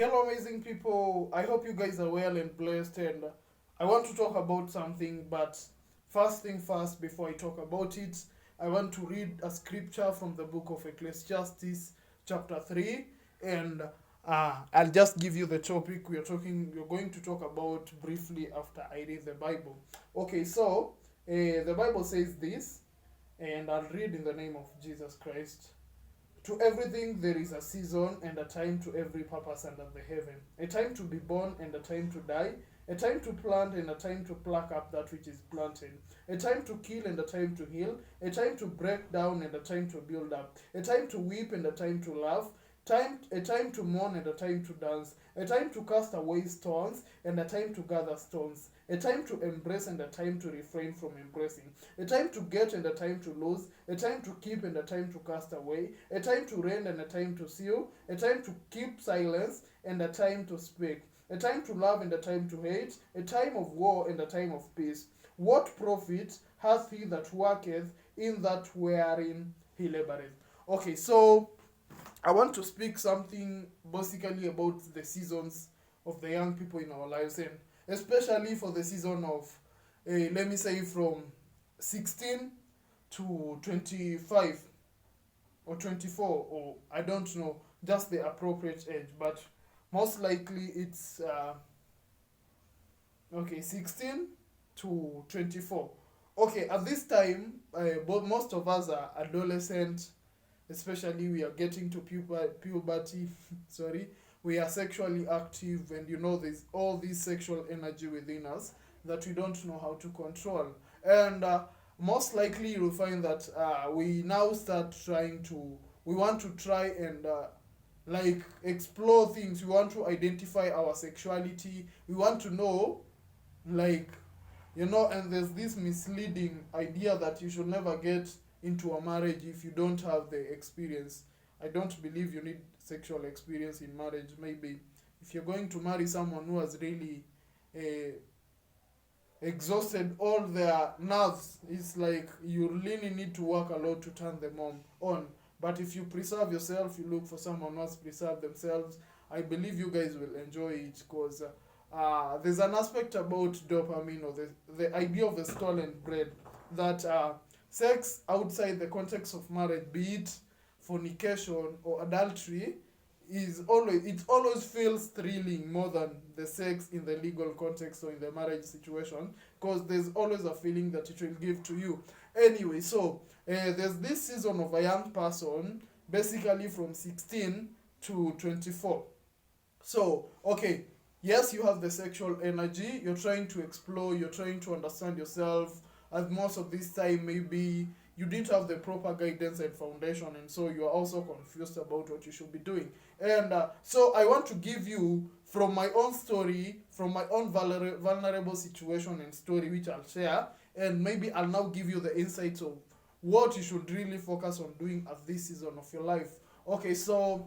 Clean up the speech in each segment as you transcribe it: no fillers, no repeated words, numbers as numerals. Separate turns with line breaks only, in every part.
Hello, amazing people. I hope you guys are well and blessed. And I want to talk about something, but first thing first, before I talk about it, I want to read a scripture from the book of Ecclesiastes, chapter 3. And I'll just give you the topic we're going to talk about briefly after I read the Bible. Okay, so the Bible says this, and I'll read in the name of Jesus Christ. To everything there is a season and a time to every purpose under the heaven. A time to be born and a time to die. A time to plant and a time to pluck up that which is planted. A time to kill and a time to heal. A time to break down and a time to build up. A time to weep and a time to laugh. A time to mourn and a time to dance. A time to cast away stones and a time to gather stones. A time to embrace and a time to refrain from embracing. A time to get and a time to lose. A time to keep and a time to cast away. A time to rend and a time to seal. A time to keep silence and a time to speak. A time to love and a time to hate. A time of war and a time of peace. What profit hath he that worketh in that wherein he laboureth? Okay, so I want to speak something basically about the seasons of the young people in our lives, and especially for the season of, let me say, from 16 to 25 or 24, or I don't know, just the appropriate age, but most likely it's okay, 16 to 24. Okay, at this time, but most of us are adolescent, especially we are getting to puberty. Sorry, we are sexually active, and there's all this sexual energy within us that we don't know how to control. And most likely you'll find that we now start trying to we want to try and like explore things. We want to identify our sexuality. We want to know, like, and there's this misleading idea that you should never get into a marriage if you don't have the experience. I don't believe you need sexual experience in marriage. Maybe if you're going to marry someone who has really uh, exhausted all their nerves, it's like you really need to work a lot to turn them on. But if you preserve yourself, you look for someone who has preserved themselves, I believe you guys will enjoy it, because there's an aspect about dopamine, or the idea of the stolen bread, that sex outside the context of marriage, be it fornication or adultery, it always feels thrilling more than the sex in the legal context or in the marriage situation, because there's always a feeling that it will give to you. Anyway, so there's this season of a young person, basically from 16 to 24. So, okay, yes, you have the sexual energy, you're trying to explore, you're trying to understand yourself, as most of this time maybe you didn't have the proper guidance and foundation, and so you are also confused about what you should be doing. And so I want to give you, from my own story, from my own vulnerable situation and story, which I'll share, and maybe I'll now give you the insights of what you should really focus on doing at this season of your life. Okay, so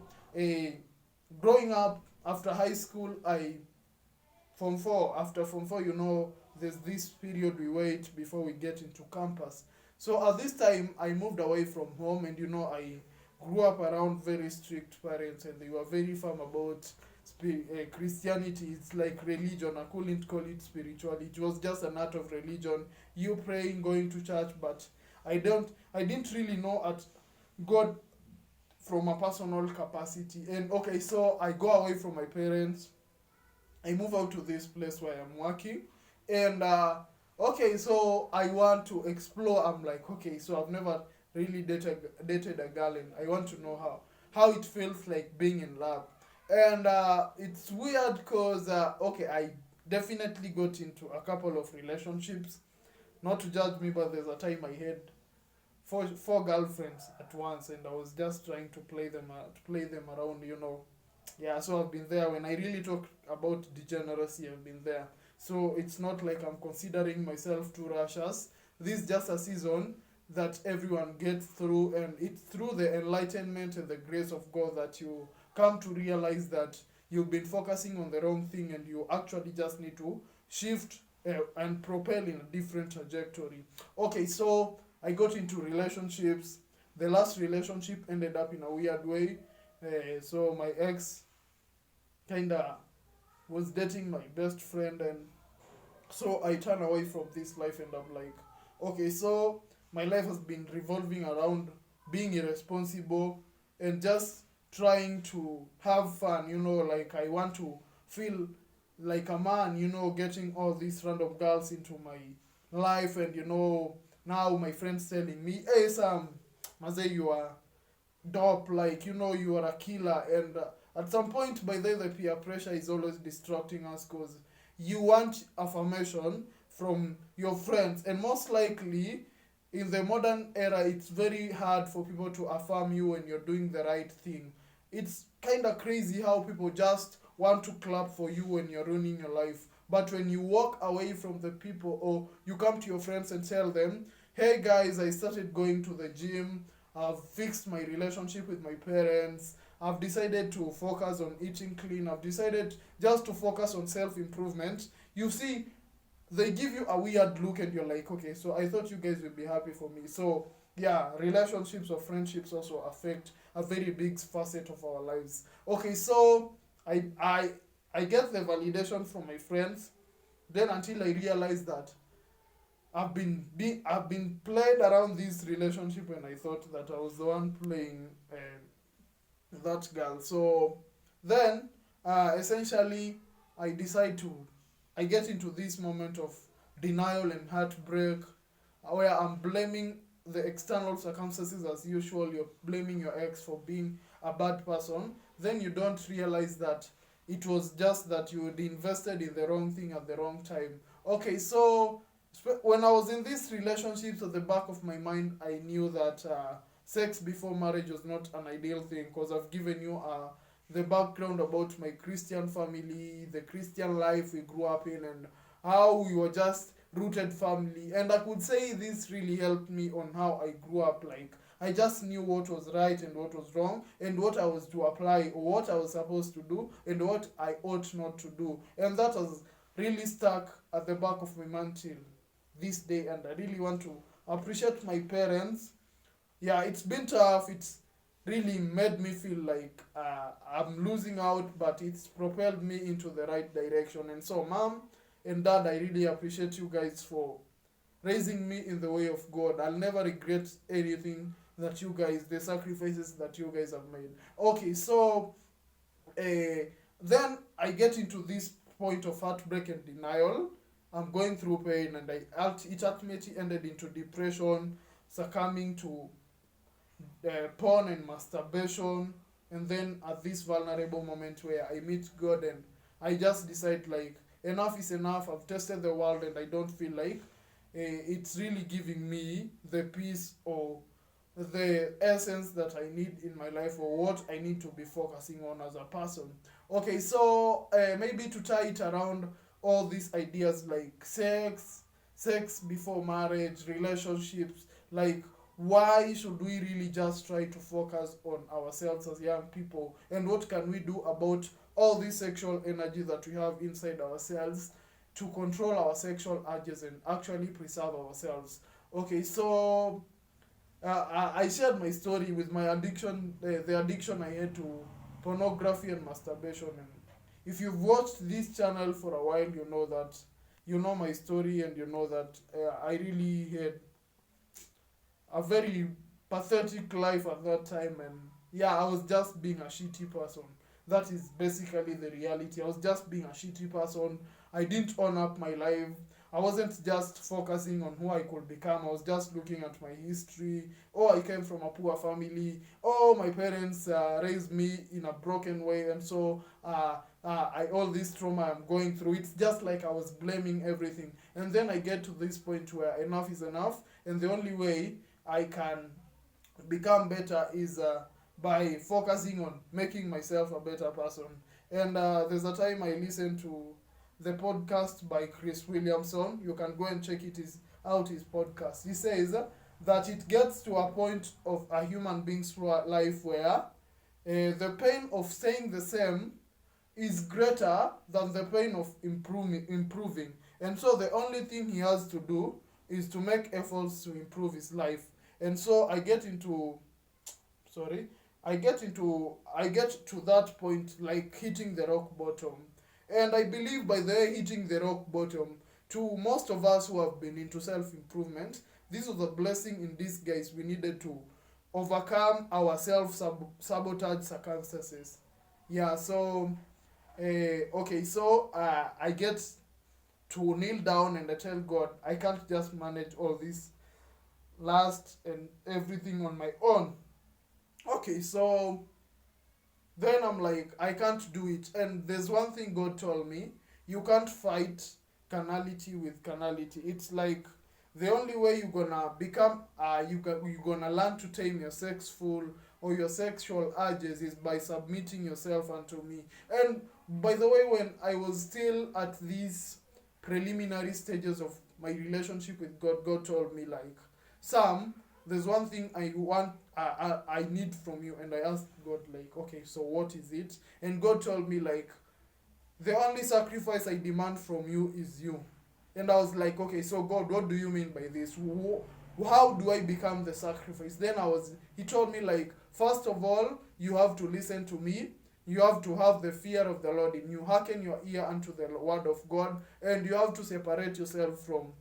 growing up, after high school, after Form 4, there's this period we wait before we get into campus. So at this time, I moved away from home, and I grew up around very strict parents, and they were very firm about Christianity. It's like religion. I couldn't call it spirituality. It was just an art of religion. You praying, going to church, but I didn't really know at God from a personal capacity. And okay, so I go away from my parents. I move out to this place where I'm working, and okay, so I want to explore. I'm like, okay, so I've never really dated a girl, and I want to know how it feels like being in love. And it's weird because okay, I definitely got into a couple of relationships. Not to judge me, but there's a time I had four girlfriends at once, and I was just trying to play them around. Yeah, so I've been there. When I really talk about degeneracy, I've been there. So it's not like I'm considering myself too rushes. This is just a season that everyone gets through, and it's through the enlightenment and the grace of God that you come to realize that you've been focusing on the wrong thing, and you actually just need to shift and propel in a different trajectory. Okay, so I got into relationships. The last relationship ended up in a weird way. So my ex kinda was dating my best friend, and so I turn away from this life and I'm like, okay, so my life has been revolving around being irresponsible and just trying to have fun, like I want to feel like a man, getting all these random girls into my life, and now my friends telling me, hey Sam, Maze, you are dope, like you are a killer, and at some point by then the peer pressure is always distracting us because you want affirmation from your friends, and most likely in the modern era it's very hard for people to affirm you when you're doing the right thing. It's kind of crazy how people just want to clap for you when you're ruining your life, but when you walk away from the people, or you come to your friends and tell them, hey guys, I started going to the gym, I've fixed my relationship with my parents, I've decided to focus on eating clean, I've decided just to focus on self improvement. You see, they give you a weird look, and you're like, okay, so I thought you guys would be happy for me. So, yeah, relationships or friendships also affect a very big facet of our lives. Okay, so I I I get the validation from my friends, then until I realize that I've been played around this relationship, and I thought that I was the one playing that girl. So then, essentially, I decide to, I get into this moment of denial and heartbreak, where I'm blaming the external circumstances as usual. You're blaming your ex for being a bad person. Then you don't realize that it was just that you had invested in the wrong thing at the wrong time. Okay, so when I was in these relationships, at the back of my mind, I knew that sex before marriage was not an ideal thing, because I've given you the background about my Christian family, the Christian life we grew up in, and how we were just rooted family. And I could say this really helped me on how I grew up. Like, I just knew what was right and what was wrong, and what I was to apply, or what I was supposed to do, and what I ought not to do. And that was really stuck at the back of my mind till this day. And I really want to appreciate my parents. Yeah, it's been tough. It's really made me feel like I'm losing out, but it's propelled me into the right direction. And so, mom and dad, I really appreciate you guys for raising me in the way of God. I'll never regret anything that you guys, the sacrifices that you guys have made. Okay, so then I get into this point of heartbreak and denial. I'm going through pain, and it ultimately ended into depression, succumbing to porn and masturbation, and then at this vulnerable moment where I meet God, and I just decide like, enough is enough. I've tested the world, and I don't feel like it's really giving me the peace or the essence that I need in my life, or what I need to be focusing on as a person. Okay, so maybe to tie it around all these ideas like sex before marriage, relationships, like, why should we really just try to focus on ourselves as young people, and what can we do about all this sexual energy that we have inside ourselves to control our sexual urges and actually preserve ourselves? Okay, so I shared my story with my addiction, the addiction I had to pornography and masturbation. And if you've watched this channel for a while, you know that, you know my story, and you know that I really had a very pathetic life at that time. And yeah, I was just being a shitty person. That is basically the reality. I was just being a shitty person. I didn't own up my life. I wasn't just focusing on who I could become. I was just looking at my history. Oh, I came from a poor family. Oh, my parents raised me in a broken way, and so all this trauma I'm going through. It's just like I was blaming everything. And then I get to this point where enough is enough, and the only way I can become better is by focusing on making myself a better person. And there's a time I listened to the podcast by Chris Williamson. You can go and check out his podcast. He says that it gets to a point of a human being's life where the pain of staying the same is greater than the pain of improving. And so the only thing he has to do is to make efforts to improve his life. And so I get into, sorry, I get to that point, like hitting the rock bottom. And I believe by the way hitting the rock bottom, to most of us who have been into self improvement, this was a blessing in disguise. We needed to overcome our self sabotage circumstances. Yeah, so okay, so I get to kneel down and I tell God I can't just manage all this last and everything on my own. Okay, so then I'm like, I can't do it. And there's one thing God told me: you can't fight carnality with carnality. It's like the only way you're gonna become, you're gonna learn to tame your sexful or your sexual urges is by submitting yourself unto me. And by the way, when I was still at these preliminary stages of my relationship with God, God told me like, Sam, there's one thing I want, I need from you. And I asked God like, okay, so what is it? And God told me like, the only sacrifice I demand from you is you. And I was like, okay, so God, what do you mean by this? How do I become the sacrifice? Then he told me like, first of all, you have to listen to me. You have to have the fear of the Lord in you. Hearken your ear unto the word of God. And you have to separate yourself from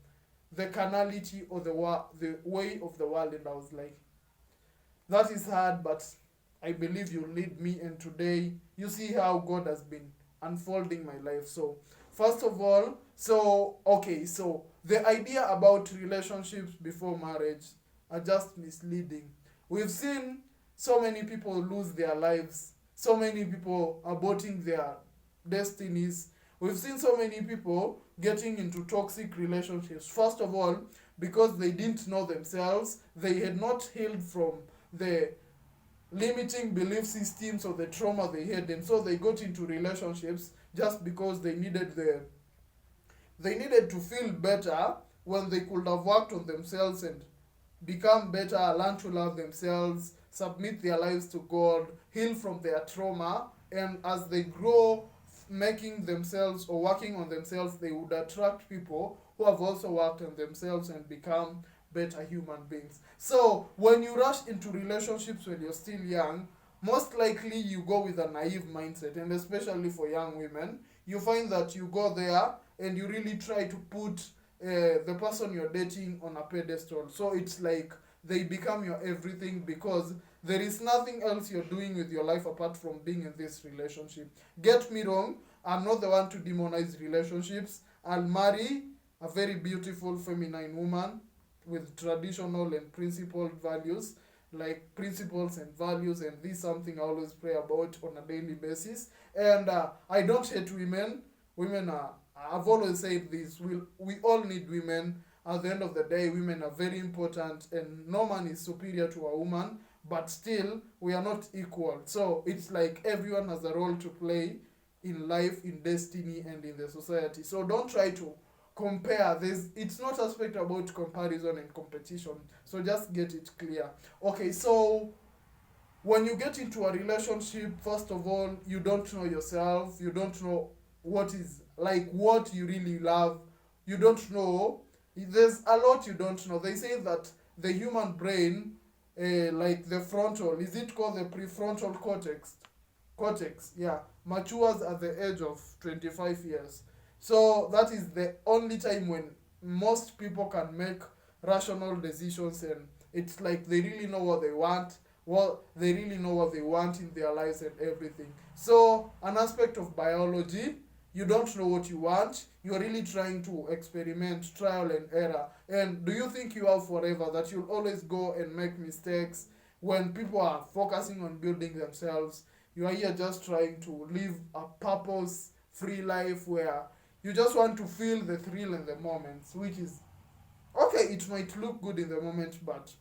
the carnality or the way of the world. And I was like, that is hard, but I believe you lead me. And today, you see how God has been unfolding my life. So, first of all, so the idea about relationships before marriage are just misleading. We've seen so many people lose their lives, so many people aborting their destinies. We've seen so many people getting into toxic relationships. First of all, because they didn't know themselves, they had not healed from the limiting belief systems or the trauma they had, and so they got into relationships just because they needed to feel better when they could have worked on themselves and become better, learn to love themselves, submit their lives to God, heal from their trauma. And as they grow making themselves or working on themselves, they would attract people who have also worked on themselves and become better human beings. So when you rush into relationships when you're still young, most likely you go with a naive mindset. And especially for young women, you find that you go there and you really try to put the person you're dating on a pedestal. So it's like they become your everything, because there is nothing else you're doing with your life apart from being in this relationship. Get me wrong, I'm not the one to demonize relationships. I'll marry a very beautiful feminine woman with traditional and principled values, like principles and values, and this is something I always pray about on a daily basis. And I don't hate women. Women are, I've always said this, we all need women. At the end of the day, women are very important, and no man is superior to a woman, but still we are not equal. So it's like everyone has a role to play in life, in destiny, and in the society. So don't try to compare. It's not aspect about comparison and competition. So just get it clear. Okay, so when you get into a relationship, first of all, you don't know yourself. You don't know what you really love. You don't know. There's a lot you don't know. They say that the human brain, like the frontal, is it called the prefrontal cortex, yeah, matures at the age of 25 years. So that is the only time when most people can make rational decisions, and it's like they really know what they want, in their lives and everything. So an aspect of biology, you don't know what you want, you're really trying to experiment, trial and error. And do you think you have forever, that you'll always go and make mistakes? When people are focusing on building themselves, you are here just trying to live a purpose free life where you just want to feel the thrill in the moments, which is okay. It might look good in the moment, but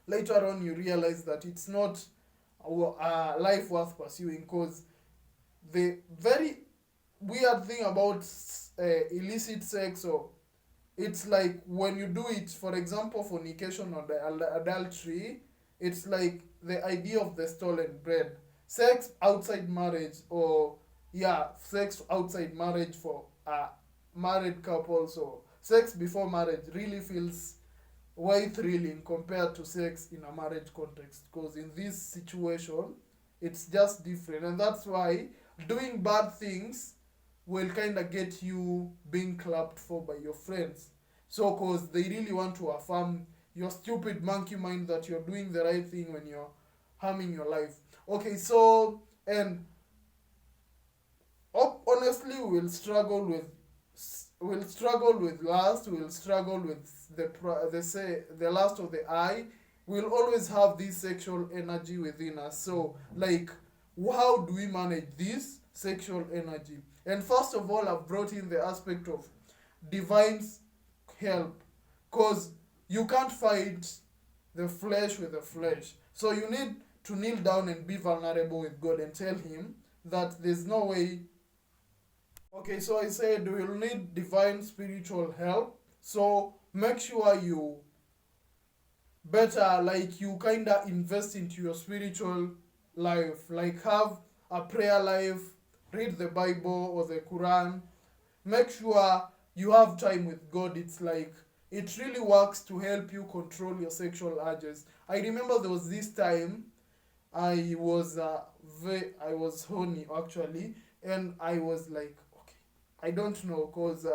later on you realize that it's not a life worth pursuing. Because the very weird thing about illicit sex, or it's like when you do it, for example, fornication or the adultery, it's like the idea of the stolen bread. Sex outside marriage, or yeah, sex outside marriage for married couples, or sex before marriage really feels why thrilling compared to sex in a marriage context? Because in this situation, it's just different, and that's why doing bad things will kind of get you being clapped for by your friends. So, because they really want to affirm your stupid monkey mind that you're doing the right thing when you're harming your life. Okay, so, and honestly, we'll struggle with lust, we'll struggle with the lust of the eye. We'll always have this sexual energy within us. So, like, how do we manage this sexual energy? And first of all, I've brought in the aspect of divine help, because you can't fight the flesh with the flesh. So you need to kneel down and be vulnerable with God and tell him that there's no way. Okay, so I said we'll need divine spiritual help. So make sure you better, like, you kind of invest into your spiritual life, like have a prayer life, read the Bible or the Quran. Make sure you have time with God. It's like it really works to help you control your sexual urges. I remember there was this time I was I was horny actually, and I was like, okay, I don't know, cause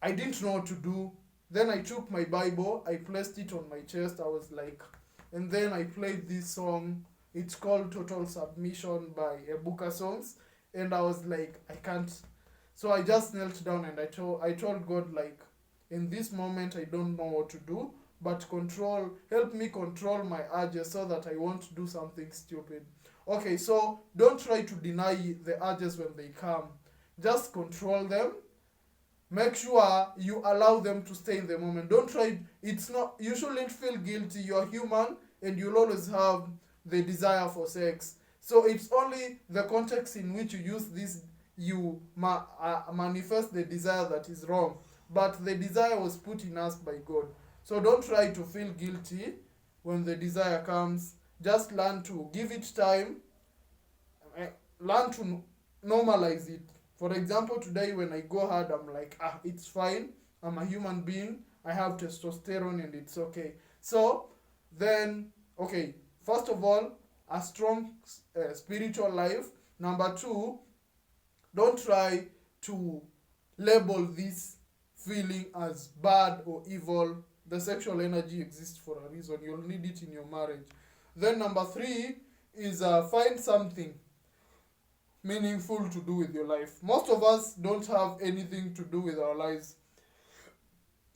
I didn't know what to do. Then I took my Bible, I placed it on my chest. I was like, and then I played this song. It's called Total Submission by Ebuka Songs, and I was like, I can't. So I just knelt down and I told God, like, in this moment I don't know what to do, but help me control my urges so that I won't do something stupid. Okay, so don't try to deny the urges when they come. Just control them. Make sure you allow them to stay in the moment. Don't try. It's not. You shouldn't feel guilty. You're human, and you'll always have the desire for sex. So it's only the context in which you use this, manifest the desire, that is wrong. But the desire was put in us by God. So don't try to feel guilty when the desire comes. Just learn to give it time. Learn to normalize it. For example, today when I go hard, I'm like, it's fine. I'm a human being. I have testosterone and it's okay. So then, okay, first of all, a strong spiritual life. Number two, don't try to label this feeling as bad or evil. The sexual energy exists for a reason. You'll need it in your marriage. Then number three is find something meaningful to do with your life. Most of us don't have anything to do with our lives.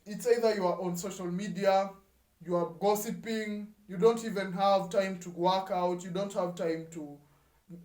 It's either you are on social media, you are gossiping, you don't even have time to work out, you don't have time to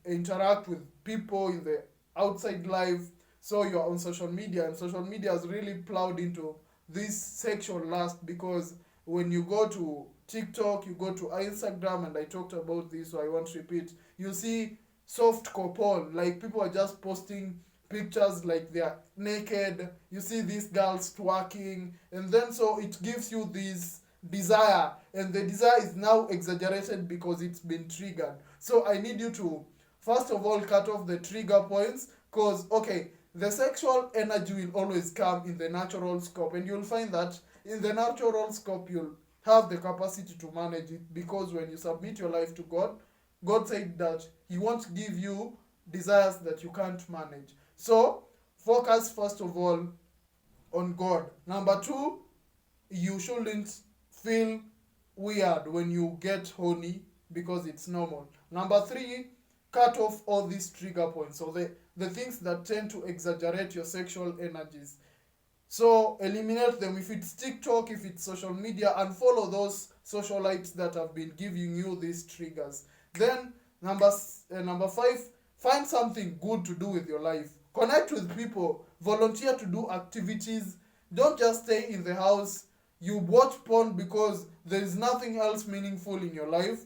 interact with people in the outside life. So you're on social media, and social media has really plowed into this sexual lust, because when you go to TikTok, you go to Instagram, and I talked about this, so I won't repeat. You see soft couple, like people are just posting pictures like they're naked. You see these girls twerking, and then so it gives you this desire, and the desire is now exaggerated because it's been triggered. So I need you to first of all cut off the trigger points, because okay, the sexual energy will always come in the natural scope, and you'll find that in the natural scope you'll have the capacity to manage it, because when you submit your life to God, God said that he won't give you desires that you can't manage. So focus first of all on God. Number two, you shouldn't feel weird when you get horny, because it's normal. Number three, cut off all these trigger points, so the things that tend to exaggerate your sexual energies. So eliminate them. If it's TikTok, if it's social media, unfollow those socialites that have been giving you these triggers. Then number five, find something good to do with your life. Connect with people. Volunteer to do activities. Don't just stay in the house. You watch porn because there is nothing else meaningful in your life.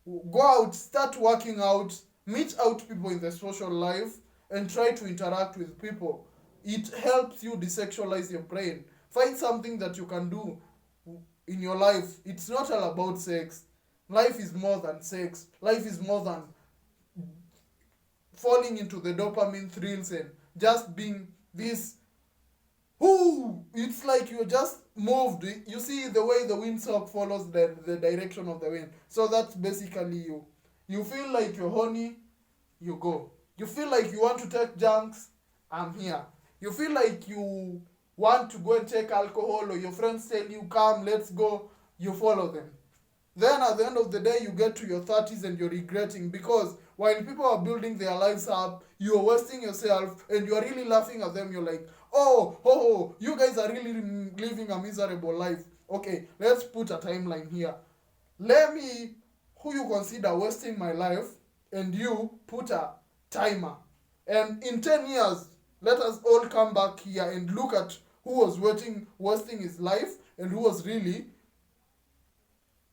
Go out, start working out, meet out people in the social life, and try to interact with people. It helps you desexualize your brain. Find something that you can do in your life. It's not all about sex. Life is more than sex. Life is more than falling into the dopamine thrills and just being this Ooh, it's like you're just moved. You see the way the windsock follows the direction of the wind. So that's basically you. You feel like you're horny, you go. You feel like you want to take junks, I'm here. You feel like you want to go and take alcohol, or your friends tell you, come, let's go, you follow them. Then at the end of the day, you get to your 30s and you're regretting, because while people are building their lives up, you're wasting yourself and you're really laughing at them. You're like, oh, you guys are really living a miserable life. Okay, let's put a timeline here. Let me, who you consider wasting my life, and you put a timer. And in 10 years, let us all come back here and look at who was wasting his life and who was really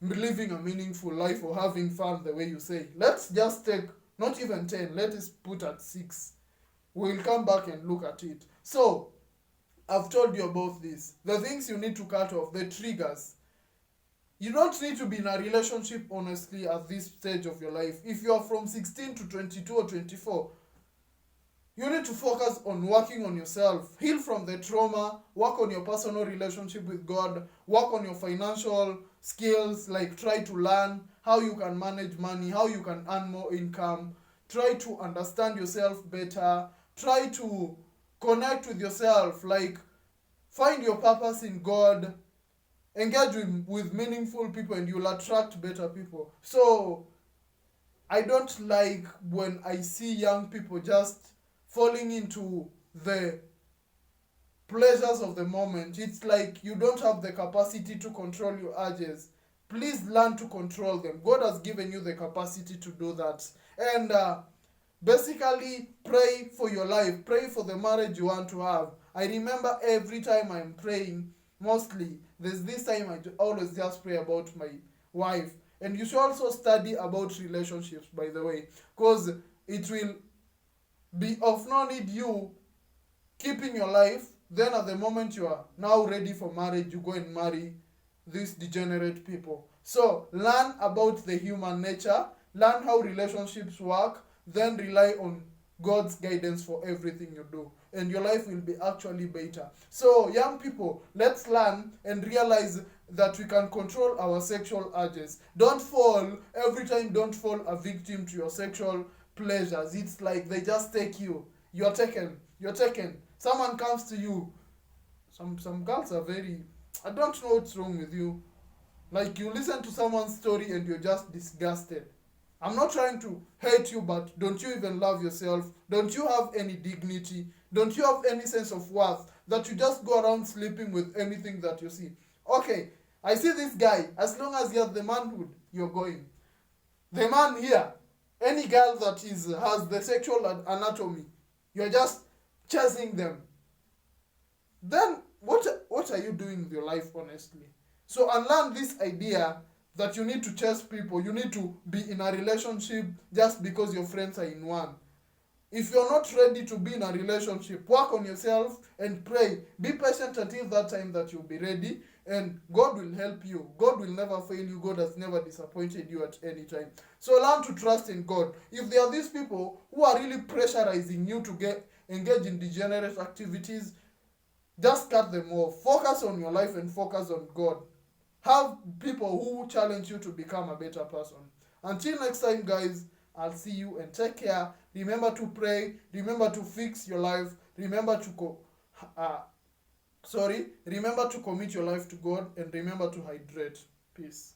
living a meaningful life or having fun the way you say. Let's just take, not even 10, let us put at 6. We'll come back and look at it. So, I've told you about this. The things you need to cut off, the triggers. You don't need to be in a relationship, honestly, at this stage of your life. If you are from 16 to 22 or 24, you need to focus on working on yourself. Heal from the trauma, work on your personal relationship with God, work on your financial skills, like try to learn how you can manage money, how you can earn more income, try to understand yourself better, try to connect with yourself, like find your purpose in God, engage with meaningful people, and you'll attract better people. So I don't like when I see young people just falling into the pleasures of the moment. It's like you don't have the capacity to control your urges. Please learn to control them. God has given you the capacity to do that. And basically, pray for your life. Pray for the marriage you want to have. I remember every time I'm praying, mostly, there's this time I always just pray about my wife. And you should also study about relationships, by the way, because it will be of no need you keeping your life, then at the moment you are now ready for marriage, you go and marry these degenerate people. So learn about the human nature, learn how relationships work, then rely on God's guidance for everything you do, and your life will be actually better. So young people, let's learn and realize that we can control our sexual urges. Don't fall a victim to your sexual pleasures. It's like they just take you. You're taken. Someone comes to you. Some girls are very, I don't know what's wrong with you. Like, you listen to someone's story and you're just disgusted. I'm not trying to hate you, but don't you even love yourself? Don't you have any dignity? Don't you have any sense of worth that you just go around sleeping with anything that you see? Okay, I see this guy. As long as he has the manhood, you're going. The man here, any girl that has the sexual anatomy, you're just chasing them. Then what are you doing with your life, honestly? So unlearn this idea that you need to chase people, you need to be in a relationship just because your friends are in one. If you're not ready to be in a relationship, work on yourself and pray. Be patient until that time that you'll be ready, and God will help you. God will never fail you. God has never disappointed you at any time. So learn to trust in God. If there are these people who are really pressurizing you to get engaged in degenerate activities, just cut them off. Focus on your life and focus on God. Have people who challenge you to become a better person. Until next time, guys, I'll see you and take care. Remember to pray. Remember to fix your life. Remember to remember to commit your life to God, and remember to hydrate. Peace.